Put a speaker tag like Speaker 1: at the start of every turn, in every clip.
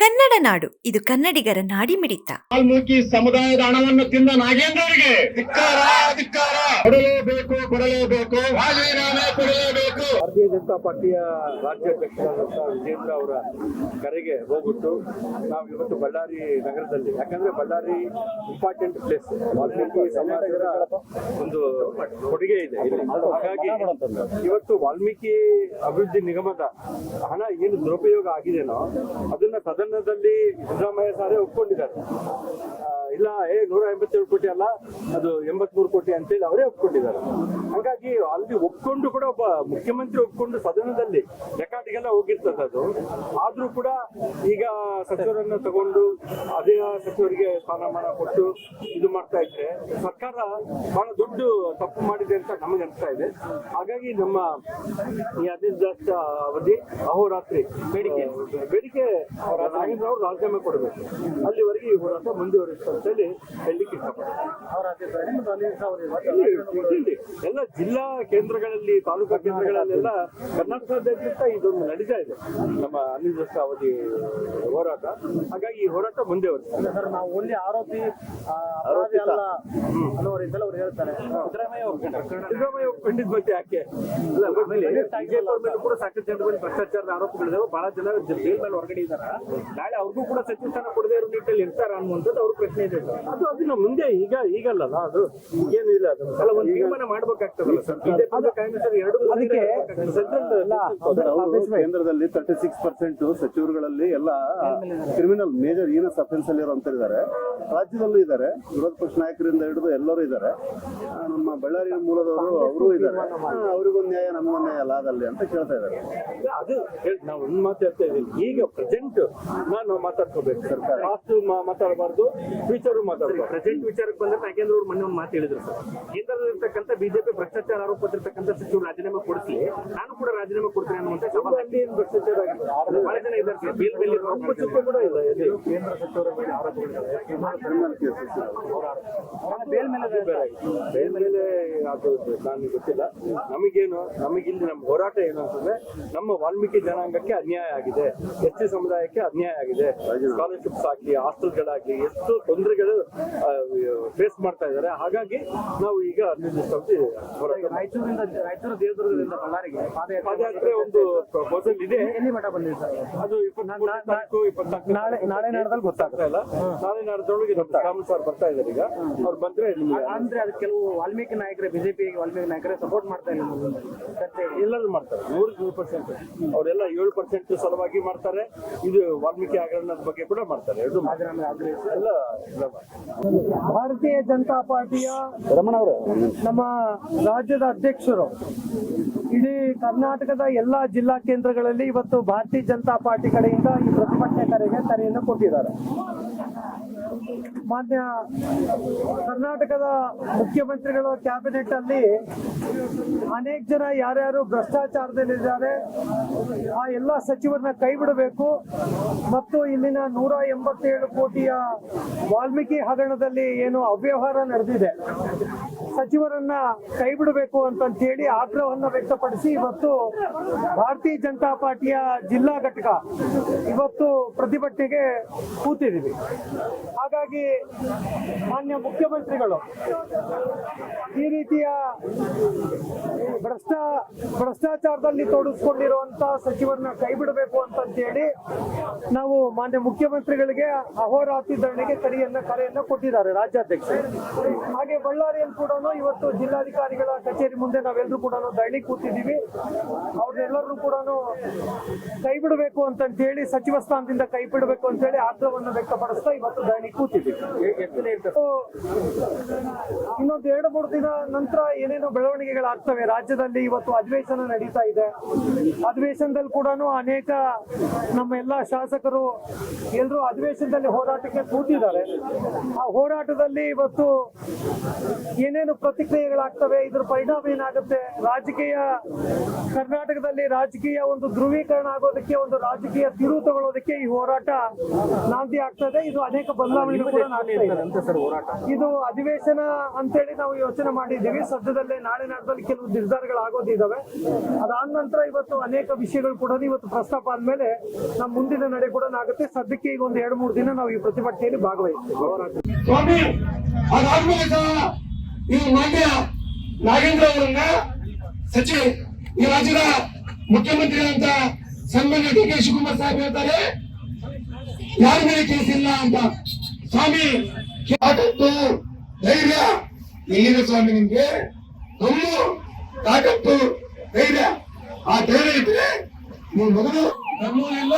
Speaker 1: ಕನ್ನಡ ನಾಡು, ಇದು ಕನ್ನಡಿಗರ ನಾಡಿಮಿಡಿತ.
Speaker 2: ವಾಲ್ಮೀಕಿ ಸಮುದಾಯದ ಹಣವನ್ನು ತಿಂದ ನಾಗೇಂದ್ರರಿಗೆ ಧಿಕ್ಕಾರ ಧಿಕ್ಕಾರ. ಕೊಡಲೇಬೇಕು ಕೊಡಲೇಬೇಕು, ರಾಜೀನಾಮೆ ಕೊಡಲೇಬೇಕು.
Speaker 3: ಭಾರತೀಯ ಜನತಾ ಪಾರ್ಟಿಯ ರಾಜ್ಯಾಧ್ಯಕ್ಷರಾದಂತಹ ವಿಜೇಂದ್ರ ಅವರ ಕರೆಗೆ ಹೋಗ್ಬಿಟ್ಟು ನಾವು ಇವತ್ತು ಬಳ್ಳಾರಿ ನಗರದಲ್ಲಿ, ಯಾಕಂದ್ರೆ ಬಳ್ಳಾರಿ ಇಂಪಾರ್ಟೆಂಟ್ ಪ್ಲೇಸ್, ವಾಲ್ಮೀಕಿ ಸಮಾಜದ ಒಂದು ಕೊಡುಗೆ ಇದೆ ಇಲ್ಲಿ. ಹಾಗಾಗಿ ಇವತ್ತು ವಾಲ್ಮೀಕಿ ಅಭಿವೃದ್ಧಿ ನಿಗಮದ ಹಣ ಏನು ದುರುಪಯೋಗ ಆಗಿದೆನೋ ಅದನ್ನ ಸದನದಲ್ಲಿ ಸಿದ್ದರಾಮಯ್ಯ ಸಾರೇ ಒಪ್ಕೊಂಡಿದ್ದಾರೆ. ಇಲ್ಲ 187 ಕೋಟಿ ಅಲ್ಲ, ಅದು 83 ಕೋಟಿ ಅಂತೇಳಿ ಅವರೇ ಒಪ್ಕೊಂಡಿದ್ದಾರೆ. ಹಾಗಾಗಿ ಅಲ್ಲಿ ಒಪ್ಕೊಂಡು ಕೂಡ ಒಬ್ಬ ಮುಖ್ಯಮಂತ್ರಿ ಒಪ್ಕೊಂಡು ಸದನದಲ್ಲಿ ರೆಕಾರ್ಡ್ಗೆಲ್ಲ ಹೋಗಿರ್ತದೆ ಅದು. ಆದ್ರೂ ಕೂಡ ಈಗ ಸಚಿವರನ್ನ ತಗೊಂಡು ಅದೇ ಸಚಿವರಿಗೆ ಸ್ಥಾನಮಾನ ಕೊಟ್ಟು ಇದು ಮಾಡ್ತಾ ಇದ್ರೆ ಸರ್ಕಾರ ಬಹಳ ದೊಡ್ಡ ತಪ್ಪು ಮಾಡಿದೆ ಅಂತ ನಮಗೆ ಅನಿಸ್ತಾ ಇದೆ. ಹಾಗಾಗಿ ನಮ್ಮ ಈ ಅನಿರ್ದಿಷ್ಟ ಅವಧಿ ಅಹೋರಾತ್ರಿ ಬೇಡಿಕೆ ನಾಗೇಂದ್ರ ಅವರು ರಾಜೀನಾಮೆ ಕೊಡಬೇಕು, ಅಲ್ಲಿವರೆಗೆ ಈ ಹೋರಾಟ ಮುಂದುವರಿಸುತ್ತೆ ಅಂತೇಳಿ ಹೇಳಲಿಕ್ಕೆ ಇಷ್ಟಪಡ್ತೀನಿ. ಎಲ್ಲ ಜಿಲ್ಲಾ ಕೇಂದ್ರಗಳಲ್ಲಿ, ತಾಲೂಕಾ ಕೇಂದ್ರಗಳಲ್ಲೆಲ್ಲ ಕರ್ನಾಟಕದಾದ್ಯಂತ ಇದೊಂದು ನಡೀತಾ ಇದೆ ನಮ್ಮ ಅನಿರ್ದಿಷ್ಟ ಅವಧಿ ಹೋರಾಟ. ಹಾಗಾಗಿ ಈ ಹೋರಾಟ ಮುಂದುವರಿಸುತ್ತೆ.
Speaker 4: ನಾವು ಓನ್ಲಿ ಆರೋಪಿ ಅಲ್ಲ ಅನ್ನೋ ರೀತಿಯಲ್ಲಿ ಅವ್ರು ಹೇಳ್ತಾರೆ.
Speaker 3: ಸಿದ್ದರಾಮಯ್ಯ ಒಪ್ಕೊಂಡಿದ್ ಮತ್ತೆ ಯಾಕೆ ಕೂಡ ಸಾಕಷ್ಟು ಜನರ ಮೇಲೆ ಭ್ರಷ್ಟಾಚಾರದ ಆರೋಪಗಳಿದಾವೆ. ಬಹಳ ಜನ ಜೈಲ್ ಮೇಲೆ ಹೊರಗಡೆ ಇದಾರ. ನಾಳೆ ಅವ್ರಿಗೂ ಕೂಡ ಸಚಿವ ಸ್ಥಾನ ಕೊಡದೇ ಇರೋ ನಿಟ್ಟಿನಲ್ಲಿ ಇರ್ತಾರ ಅನ್ನುವಂಥದ್ದು ಅವ್ರ ಪ್ರಶ್ನೆ ಇದೆ. ಅದು ಅದನ್ನ ಮುಂದೆ ಈಗಲ್ಲ ಅದು ಏನು ಇಲ್ಲ, ಅದಲ್ಲ ಒಂದು ತೀರ್ಮಾನ ಮಾಡ್ಬೇಕಾಗ್ತದಲ್ಲ ಸರ್.
Speaker 5: ಕೇಂದ್ರದಲ್ಲಿ 36% ಸಚಿವರುಗಳಲ್ಲಿ ಎಲ್ಲ ಕ್ರಿಮಿನಲ್ ಮೇಜರ್ ಈನಸ್ ಅಫೆನ್ಸ್ ಅಲ್ಲಿ ಇದ್ದಾರೆ. ರಾಜ್ಯದಲ್ಲೂ ಇದ್ದಾರೆ, ವಿರೋಧ ಪಕ್ಷ ನಾಯಕರಿಂದ ಹಿಡಿದು ಎಲ್ಲರೂ ಇದ್ದಾರೆ. ನಮ್ಮ ಬಳ್ಳಾರಿ ಮೂಲದವರು ಅವರು ಇದ್ದಾರೆ. ಅವ್ರಿಗೊಂದು ನ್ಯಾಯ ನಮಗೊಂದು ನ್ಯಾಯ ಅಲ್ಲ ಅದಲ್ಲಿ ಅಂತ ಕೇಳ್ತಾ ಇದ್ದಾರೆ.
Speaker 3: ಅದು ನಾವು ಒಂದು ಮಾತಾಡ್ತಾ ಇದ್ದೀವಿ. ಈಗ ಪ್ರೆಸೆಂಟ್ ನಾನು ಮಾತಾಡ್ಕೋಬೇಕು, ಸರ್ಕಾರ ಲಾಸ್ಟ್ ಮಾತಾಡಬಾರ್ದು, ಫ್ಯೂಚರ್ ಮಾತಾಡಬಾರ್ದು. ಪ್ರೆಸೆಂಟ್ ವಿಚಾರಕ್ಕೆ ಬಂದ್ರೆ ನಾಗೇಂದ್ರ ಅವರು ಮೊನ್ನೆ ಒಂದು ಮಾತು ಹೇಳಿದ್ರು ಸರ್. ಕೇಂದ್ರದಲ್ಲಿರ್ತಕ್ಕಂಥ ಬಿಜೆಪಿ ಭ್ರಷ್ಟಾಚಾರ ಆರೋಪದಲ್ಲಿರ್ತಕ್ಕಂಥ ಸಚಿವರು ರಾಜೀನಾಮೆ ಕೊಡಿಸ್ಲಿ, ನಾನು ಕೂಡ ರಾಜೀನಾಮೆ ಕೊಡ್ತೇನೆ ಅನ್ನುವಂತ ಸವಾಲು. ಅಲ್ಲಿ ಏನು ಭ್ರಷ್ಟಾಚಾರ ಆಗಿದೆ, ಬಹಳ ಜನ ಇದ್ದಾರೆ. ಬೇಲ್ ಮೇಲೆ ಚುಕ್ಕ ಕೂಡ ಇಲ್ಲ. ಕೇಂದ್ರ ಸಚಿವರ ಮೇಲೆ ಆರೋಪಗಳಿದ್ದಾವೆ. ಬೇಲ್ ಮೇಲೆ ಅದು ನನಗೆ ಗೊತ್ತಿಲ್ಲ. ನಮಗಿಲ್ಲಿ ನಮ್ಮ ಹೋರಾಟ ಏನು ಅಂತಂದ್ರೆ, ನಮ್ಮ ವಾಲ್ಮೀಕಿ ಜನಾಂಗಕ್ಕೆ ಅನ್ಯಾಯ ಆಗಿದೆ, ಎಸ್ ಟಿ ಸಮುದಾಯಕ್ಕೆ ಅನ್ಯಾಯ ಆಗಿದೆ. ಸ್ಕಾಲರ್ಶಿಪ್ಸ್ ಆಗ್ಲಿ, ಹಾಸ್ಟೆಲ್ಗಳಾಗ್ಲಿ ಎಷ್ಟು ತೊಂದರೆಗಳು ಫೇಸ್ ಮಾಡ್ತಾ ಇದ್ದಾರೆ. ಹಾಗಾಗಿ ನಾವು ಈಗ
Speaker 4: ರಾಯಚೂರು ದೇವದುರ್ಗದಿಂದ ಬಳ್ಳಾರಿಗೆ
Speaker 3: ಪಾದಯಾತ್ರೆ ಒಂದು ಪ್ರಪೋಸಲ್ ಇದೆ.
Speaker 4: ಎಲ್ಲಿ ಮಠ ಬಂದಿದೆ ಸರ್?
Speaker 3: ಅದು 24
Speaker 4: ನಾಳೆ ನಾಡ್ದಲ್ಲಿ ಗೊತ್ತಾಗ್ತಾ ಇಲ್ಲ.
Speaker 3: ನಾಳೆ ನಾಡ್ದೊಳಗೆ ಕಾಮನ್ ಸರ್ ಬರ್ತಾ ಇದ್ದಾರೆ. ಈಗ ಅವ್ರು ಬಂದ್ರೆ
Speaker 4: ಅಂದ್ರೆ ಅದು ಕೆಲವು ವಾಲ್ಮೀಕಿ ನಾಯಕರೇ, ಬಿಜೆಪಿ ವಾಲ್ಮೀಕಿ ನಾಯಕರೇ ಸಪೋರ್ಟ್ ಮಾಡ್ತಾ ಇಲ್ಲ.
Speaker 3: ಎಲ್ಲರೂ ಮಾಡ್ತಾರೆ, 100% ಅವರೆಲ್ಲ 7% ಸಲುವಾಗಿ ಮಾಡ್ತಾರೆ. ಇದು ವಾಲ್ಮೀಕಿ ಹಗರಣದ ಬಗ್ಗೆ ಕೂಡ ಮಾಡ್ತಾರೆ. ಎಲ್ಲ
Speaker 4: ಭಾರತೀಯ ಜನತಾ ಪಾರ್ಟಿಯ ನಮ್ಮ ರಾಜ್ಯದ ಅಧ್ಯಕ್ಷರು ಇಡೀ ಕರ್ನಾಟಕದ ಎಲ್ಲಾ ಜಿಲ್ಲಾ ಕೇಂದ್ರಗಳಲ್ಲಿ ಇವತ್ತು ಭಾರತೀಯ ಜನತಾ ಪಾರ್ಟಿ ಕಡೆಯಿಂದ ಈ ಪ್ರತಿಭಟನೆ ಕರೆಯನ್ನು ಕೊಟ್ಟಿದ್ದಾರೆ. ಮಾನ್ಯ ಕರ್ನಾಟಕದ ಮುಖ್ಯಮಂತ್ರಿಗಳ ಕ್ಯಾಬಿನೆಟ್ ಅಲ್ಲಿ ಅನೇಕ ಜನ ಯಾರ್ಯಾರು ಭ್ರಷ್ಟಾಚಾರದಲ್ಲಿದ್ದಾರೆ ಆ ಎಲ್ಲ ಸಚಿವರನ್ನ ಕೈ ಬಿಡಬೇಕು ಮತ್ತು ಇಲ್ಲಿನ 187 ಕೋಟಿಯ ವಾಲ್ಮೀಕಿ ಹಗರಣದಲ್ಲಿ ಏನು ಅವ್ಯವಹಾರ ನಡೆದಿದೆ ಸಚಿವರನ್ನ ಕೈ ಬಿಡಬೇಕು ಅಂತ ಹೇಳಿ ಆಗ್ರಹವನ್ನು ವ್ಯಕ್ತಪಡಿಸಿ ಇವತ್ತು ಭಾರತೀಯ ಜನತಾ ಪಾರ್ಟಿಯ ಜಿಲ್ಲಾ ಘಟಕ ಇವತ್ತು ಪ್ರತಿಭಟನೆಗೆ ಕೂತಿದ್ದೀವಿ. ಹಾಗಾಗಿ ಮಾನ್ಯ ಮುಖ್ಯಮಂತ್ರಿಗಳು ಈ ರೀತಿಯ ಭ್ರಷ್ಟಾಚಾರದಲ್ಲಿ ತೊಡಗಿಸಿಕೊಂಡಿರುವಂತ ಸಚಿವರನ್ನ ಕೈ ಬಿಡಬೇಕು ಅಂತ ಹೇಳಿ ನಾವು ಮಾನ್ಯ ಮುಖ್ಯಮಂತ್ರಿಗಳಿಗೆ ಅಹೋರಾತ್ರಿ ಧರಣಿಗೆ ಕರೆಯನ್ನ ಕೊಟ್ಟಿದ್ದಾರೆ ರಾಜ್ಯಾಧ್ಯಕ್ಷರು. ಹಾಗೆ ಬಳ್ಳಾರಿಯಲ್ಲಿ ಕೂಡ ಇವತ್ತು ಜಿಲ್ಲಾಧಿಕಾರಿಗಳ ಕಚೇರಿ ಮುಂದೆ ನಾವೆಲ್ಲರೂ ಕೂಡ ಧರಣಿ ಕೂತಿದ್ದೀವಿ. ಅವ್ರನ್ನೆಲ್ಲರೂ ಕೂಡ ಕೈ ಬಿಡಬೇಕು ಅಂತ ಹೇಳಿ, ಸಚಿವ ಸ್ಥಾನದಿಂದ ಕೈ ಬಿಡಬೇಕು ಅಂತ ಹೇಳಿ ಆಗ್ರಹವನ್ನು ವ್ಯಕ್ತಪಡಿಸ್ತಾ ಇವತ್ತು ಧರಣಿ ಕೂತಿದ್ದೀವಿ. ಇನ್ನೊಂದು 2-3 ದಿನ ನಂತರ ಏನೇನೋ ಬೆಳವಣಿಗೆಗಳಾಗ್ತವೆ. ರಾಜ್ಯದಲ್ಲಿ ಇವತ್ತು ಅಧಿವೇಶನ ನಡೀತಾ ಇದೆ. ಅಧಿವೇಶನದಲ್ಲಿ ಕೂಡ ಅನೇಕ ನಮ್ಮ ಎಲ್ಲಾ ಶಾಸಕರು ಎಲ್ಲರೂ ಅಧಿವೇಶನದಲ್ಲಿ ಹೋರಾಟಕ್ಕೆ ಕೂತಿದ್ದಾರೆ. ಆ ಹೋರಾಟದಲ್ಲಿ ಇವತ್ತು ಏನೇನು ಪ್ರತಿಕ್ರಿಯೆಗಳಾಗ್ತವೆ. ಇದ್ರ ಪರಿಣಾಮ ಏನಾಗುತ್ತೆ, ಕರ್ನಾಟಕದಲ್ಲಿ ರಾಜಕೀಯ ಒಂದು ಧ್ರುವೀಕರಣ ಆಗೋದಕ್ಕೆ, ಒಂದು ರಾಜಕೀಯ ತಿರುವು ತಗೊಳ್ಳೋದಕ್ಕೆ ಈ ಹೋರಾಟ ನಾಂದಿ ಆಗ್ತದೆ. ಇದು ಅನೇಕ ಬದಲಾವಣೆ ಕೂಡ ಇದು ಅಧಿವೇಶನ ಅಂತೇಳಿ ನಾವು ಯೋಚನೆ ಮಾಡಿದ್ದೀವಿ. ಸದ್ಯದಲ್ಲೇ ನಾಳೆ ನಾಡ್ದಲ್ಲಿ ಕೆಲವು ನಿರ್ಧಾರಗಳು ಆಗೋದಿದ್ದಾವೆ. ಅದಾದ ನಂತರ ಇವತ್ತು ಅನೇಕ ವಿಷಯಗಳು ಕೂಡ ಇವತ್ತು ಪ್ರಸ್ತಾಪ ಆದ್ಮೇಲೆ ನಮ್ಮ ಮುಂದಿನ ನಡೆ ಕೂಡ ಆಗುತ್ತೆ. ಸದ್ಯಕ್ಕೆ ಈಗ ಒಂದು 2-3 ದಿನ ನಾವು ಈ ಪ್ರತಿಭಟನೆಯಲ್ಲಿ ಭಾಗವಹಿಸ್ತೀವಿ.
Speaker 2: ಸ್ವಾಮಿ, ಅದಾದ್ಮೇಲೆ ಸಹ ಈ ಮಾನ್ಯ ನಾಗೇಂದ್ರ ಅವರನ್ನ ಸಚಿವ, ಈ ರಾಜ್ಯದ ಮುಖ್ಯಮಂತ್ರಿಗಳಂತ ಸನ್ಮಾನ್ಯ ಡಿ ಕೆ ಶಿವಕುಮಾರ್ ಸಾಹೇಬ್ ಹೇಳ್ತಾರೆ ಯಾರ ಮೇಲೆ ಕೇಸ್ ಇಲ್ಲ ಅಂತ. ಸ್ವಾಮಿ, ತಾಕತ್ತು ಧೈರ್ಯ ಎಲ್ಲಿದೆ ಸ್ವಾಮಿ ನಿಮ್ಗೆ? ನಮ್ಮ ತಾಕತ್ತು ಧೈರ್ಯ, ಆ ಧೈರ್ಯ ಇದ್ರೆ ನೀವು ಮೊದಲು ನಮ್ಮೂರಿಲ್ಲ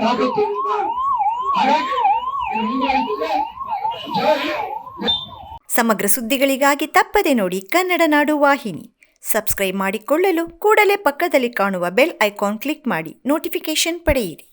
Speaker 2: ತಾಕತ್ತು ಇಲ್ಲ. ಹಾಗಾಗಿ ಇದು ಮುಂದುವರಿಯುತ್ತದೆ. ಜೈ ಹಿಂದ್.
Speaker 1: ಸಮಗ್ರ ಸುದ್ದಿಗಳಿಗಾಗಿ ತಪ್ಪದೆ ನೋಡಿ ಕನ್ನಡ ನಾಡು ವಾಹಿನಿ. ಸಬ್ಸ್ಕ್ರೈಬ್ ಮಾಡಿಕೊಳ್ಳಲು ಕೂಡಲೇ ಪಕ್ಕದಲ್ಲಿ ಕಾಣುವ ಬೆಲ್ ಐಕಾನ್ ಕ್ಲಿಕ್ ಮಾಡಿ ನೋಟಿಫಿಕೇಶನ್ ಪಡೆಯಿರಿ.